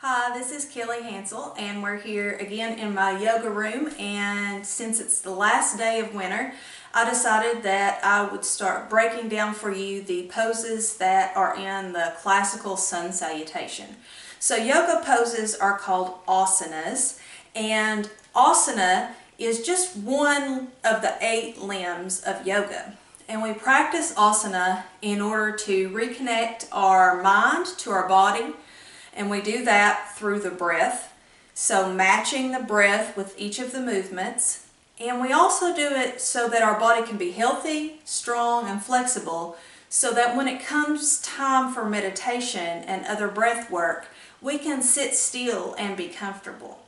Hi, this is Kelly Hansel, and we're here again in my yoga room. And since it's the last day of winter, I decided that I would start breaking down for you the poses that are in the classical sun salutation. So yoga poses are called asanas, and asana is just one of the 8 limbs of yoga. And we practice asana in order to reconnect our mind to our body. And we do that through the breath, so matching the breath with each of the movements. And we also do it so that our body can be healthy, strong, and flexible, so that when it comes time for meditation and other breath work, we can sit still and be comfortable.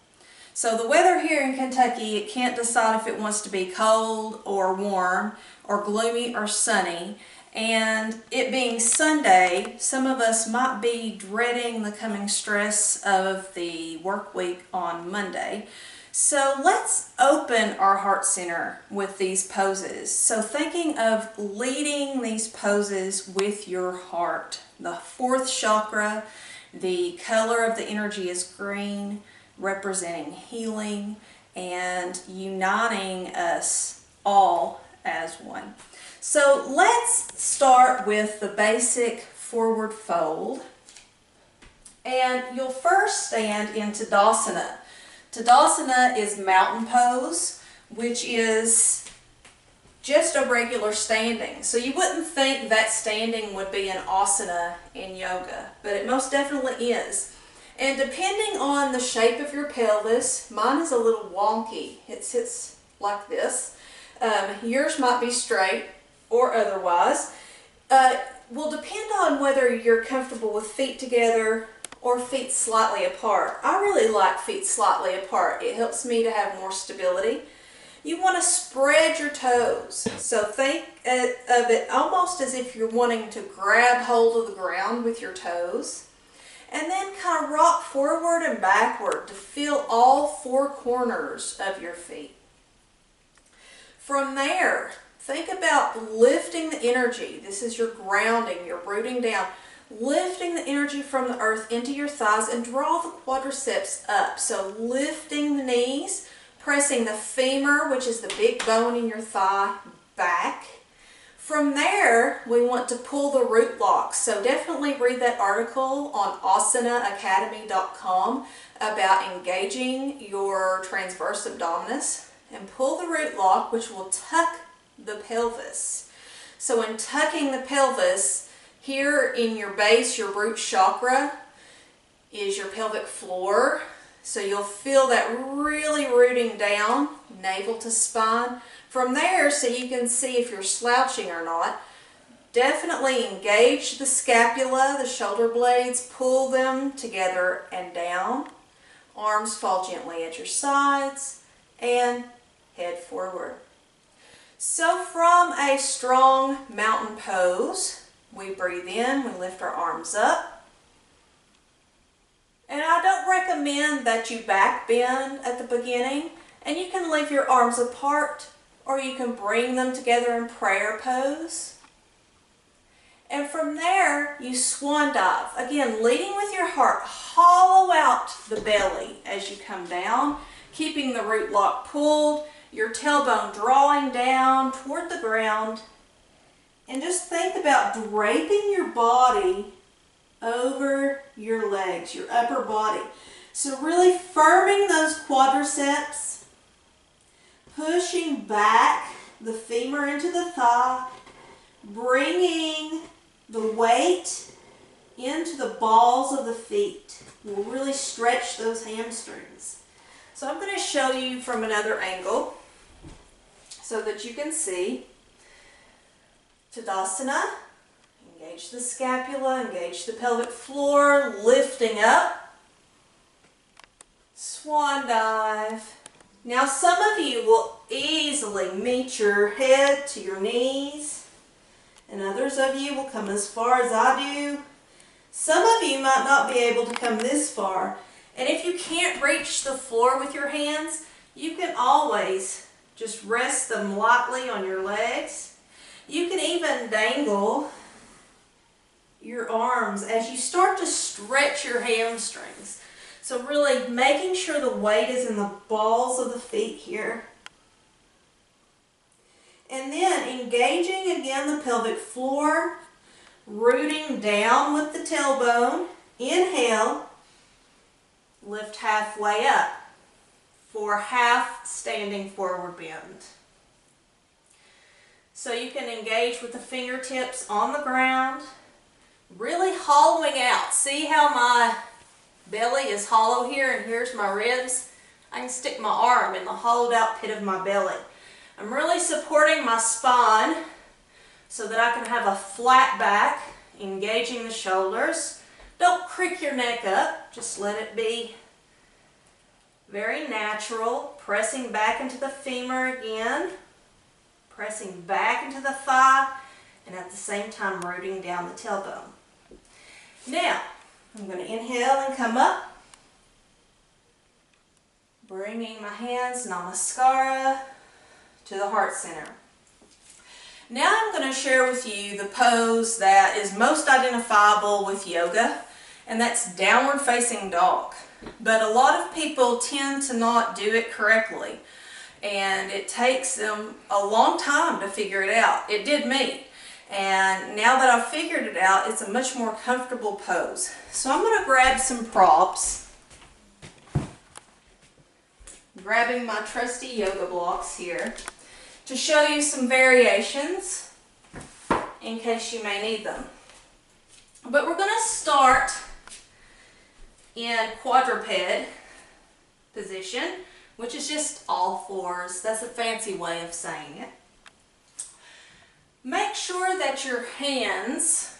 So the weather here in Kentucky, it can't decide if it wants to be cold or warm or gloomy or sunny. And it being Sunday, some of us might be dreading the coming stress of the work week on Monday. So let's open our heart center with these poses. So thinking of leading these poses with your heart. The 4th chakra, the color of the energy is green, representing healing and uniting us all as one. So let's start with the basic forward fold. And you'll first stand in Tadasana. Tadasana is mountain pose, which is just a regular standing. So you wouldn't think that standing would be an asana in yoga, but it most definitely is. And depending on the shape of your pelvis, mine is a little wonky. It sits like this. Yours might be straight or otherwise. Will depend on whether you're comfortable with feet together or feet slightly apart. I really like feet slightly apart. It helps me to have more stability. You want to spread your toes. So think of it almost as if you're wanting to grab hold of the ground with your toes. And then kind of rock forward and backward to feel all 4 corners of your feet. From there, think about lifting the energy. This is your grounding, your rooting down. Lifting the energy from the earth into your thighs and draw the quadriceps up. So lifting the knees, pressing the femur, which is the big bone in your thigh, back. From there, we want to pull the root locks. So definitely read that article on asanaacademy.com about engaging your transverse abdominis. And pull the root lock, which will tuck the pelvis. So in tucking the pelvis, here in your base, your root chakra is your pelvic floor. So you'll feel that really rooting down, navel to spine. From there, so you can see if you're slouching or not, definitely engage the scapula, the shoulder blades, pull them together and down. Arms fall gently at your sides and head forward. So from a strong mountain pose, we breathe in, we lift our arms up. And I don't recommend that you back bend at the beginning, and you can leave your arms apart or you can bring them together in prayer pose. And from there, you swan dive. Again, leading with your heart, hollow out the belly as you come down, keeping the root lock pulled, your tailbone drawing down toward the ground. And just think about draping your body over your legs, your upper body. So really firming those quadriceps, pushing back the femur into the thigh, bringing the weight into the balls of the feet. We'll really stretch those hamstrings. So I'm going to show you from another angle so that you can see. Tadasana, engage the scapula, engage the pelvic floor, lifting up, swan dive. Now some of you will easily meet your head to your knees, and others of you will come as far as I do. Some of you might not be able to come this far, and if you can't reach the floor with your hands, you can always just rest them lightly on your legs. You can even dangle your arms as you start to stretch your hamstrings. So really making sure the weight is in the balls of the feet here. And then engaging again the pelvic floor, rooting down with the tailbone. Inhale, lift halfway up for half standing forward bend. So you can engage with the fingertips on the ground, really hollowing out. See how my belly is hollow here and here's my ribs? I can stick my arm in the hollowed out pit of my belly. I'm really supporting my spine so that I can have a flat back, engaging the shoulders. Don't creak your neck up, just let it be very natural. Pressing back into the femur again, pressing back into the thigh, and at the same time rooting down the tailbone. Now, I'm going to inhale and come up, bringing my hands, Namaskara, to the heart center. Now I'm going to share with you the pose that is most identifiable with yoga, and that's downward facing dog. But a lot of people tend to not do it correctly, and it takes them a long time to figure it out. It did me. And now that I've figured it out, it's a much more comfortable pose. So I'm going to grab some props. Grabbing my trusty yoga blocks here to show you some variations in case you may need them. But we're going to start in quadruped position, which is just all fours. That's a fancy way of saying it. Make sure that your hands,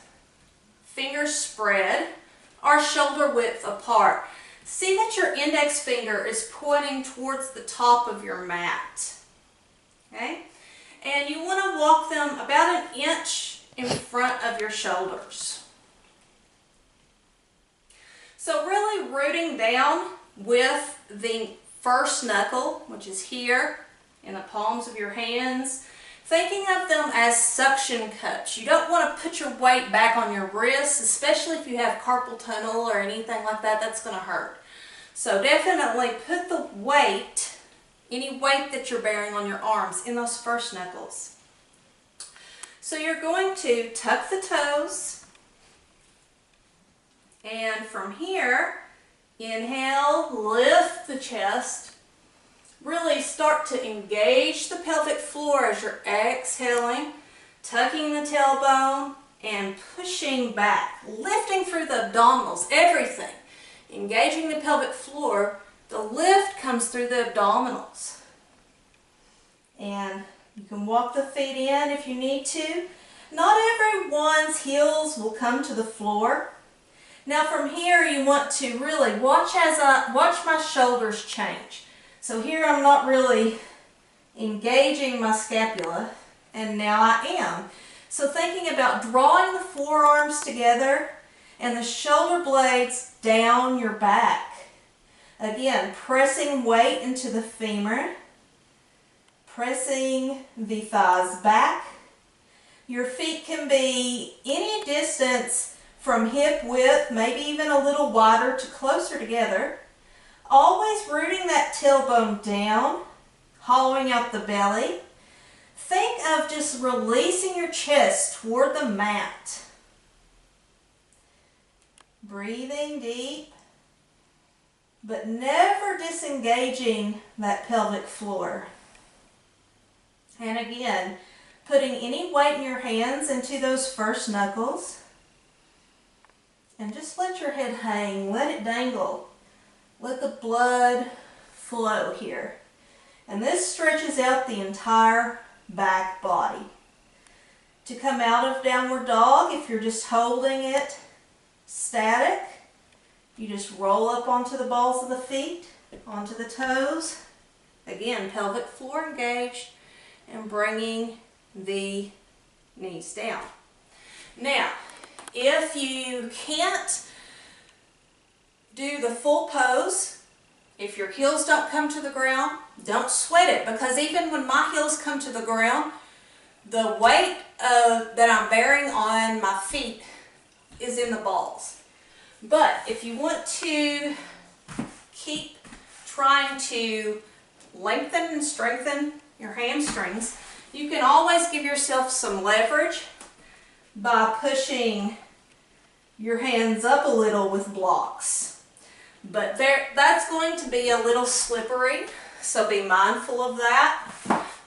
fingers spread, are shoulder width apart. See that your index finger is pointing towards the top of your mat. Okay? And you want to walk them about an inch in front of your shoulders. So really rooting down with the first knuckle, which is here in the palms of your hands, thinking of them as suction cups. You don't want to put your weight back on your wrists, especially if you have carpal tunnel or anything like that. That's going to hurt. So definitely put the weight, any weight that you're bearing on your arms, in those first knuckles. So you're going to tuck the toes, and from here, inhale, lift the chest. Really start to engage the pelvic floor as you're exhaling, tucking the tailbone and pushing back, lifting through the abdominals, everything. Engaging the pelvic floor, the lift comes through the abdominals. And you can walk the feet in if you need to. Not everyone's heels will come to the floor. Now from here you want to really watch my shoulders change. So here I'm not really engaging my scapula, and now I am. So thinking about drawing the forearms together and the shoulder blades down your back. Again, pressing weight into the femur, pressing the thighs back. Your feet can be any distance from hip width, maybe even a little wider to closer together. Always rooting that tailbone down, hollowing out the belly. Think of just releasing your chest toward the mat. Breathing deep, but never disengaging that pelvic floor. And again, putting any weight in your hands into those first knuckles. And just let your head hang, let it dangle. Let the blood flow here. And this stretches out the entire back body. To come out of downward dog, if you're just holding it static, you just roll up onto the balls of the feet, onto the toes. Again, pelvic floor engaged and bringing the knees down. Now, if you can't do the full pose, if your heels don't come to the ground, don't sweat it, because even when my heels come to the ground, the weight that I'm bearing on my feet is in the balls. But if you want to keep trying to lengthen and strengthen your hamstrings, you can always give yourself some leverage by pushing your hands up a little with blocks. But that's going to be a little slippery, so be mindful of that,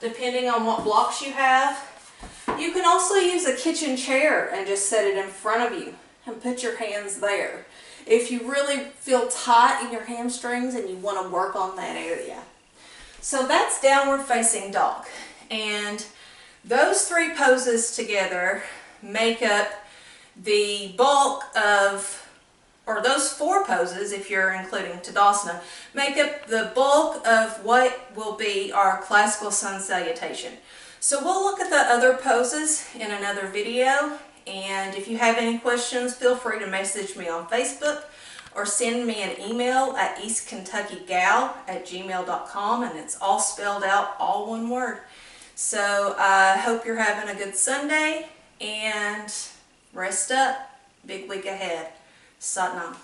depending on what blocks you have. You can also use a kitchen chair and just set it in front of you and put your hands there if you really feel tight in your hamstrings and you want to work on that area. So that's downward facing dog. And those three poses together make up the bulk of, or those four poses, if you're including Tadasana, make up the bulk of what will be our classical sun salutation. So we'll look at the other poses in another video, and if you have any questions, feel free to message me on Facebook or send me an email at eastkentuckygal@gmail.com, and it's all spelled out, all one word. So I hope you're having a good Sunday, and rest up. Big week ahead. Sat Nam.